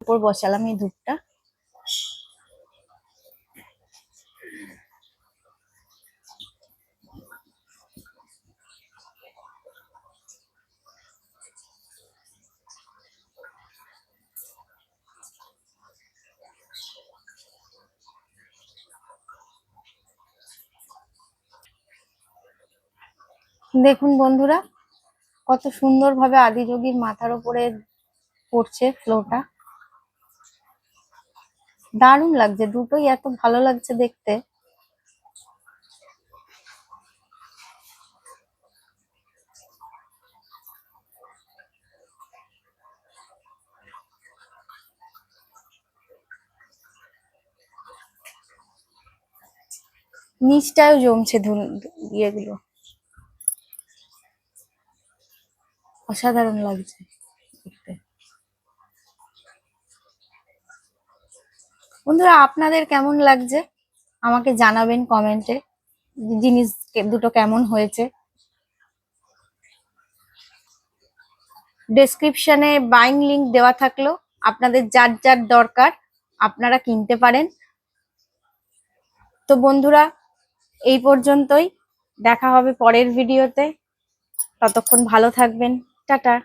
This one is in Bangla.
উপর বসালাম এই ধূপটা। দেখুন বন্ধুরা, কত সুন্দরভাবে আদিযোগীর মাথার উপরে পড়ছে ফ্লোটা। দারুণ লাগছে, দুটোই এত ভালো লাগছে দেখতে। নিচটাও জমছে ইয়েগুলো, অসাধারণ লাগছে দেখতে। বন্ধুরা, আপনাদের কেমন লাগছে আমাকে জানাবেন কমেন্টে, জিনিস দুটো কেমন হয়েছে। ডেসক্রিপশনে বাইং লিংক দেওয়া থাকলো, আপনাদের যার যার দরকার আপনারা কিনতে পারেন। তো বন্ধুরা, এই পর্যন্তই, দেখা হবে পরের ভিডিওতে। ততক্ষণ ভালো থাকবেন, টাটা।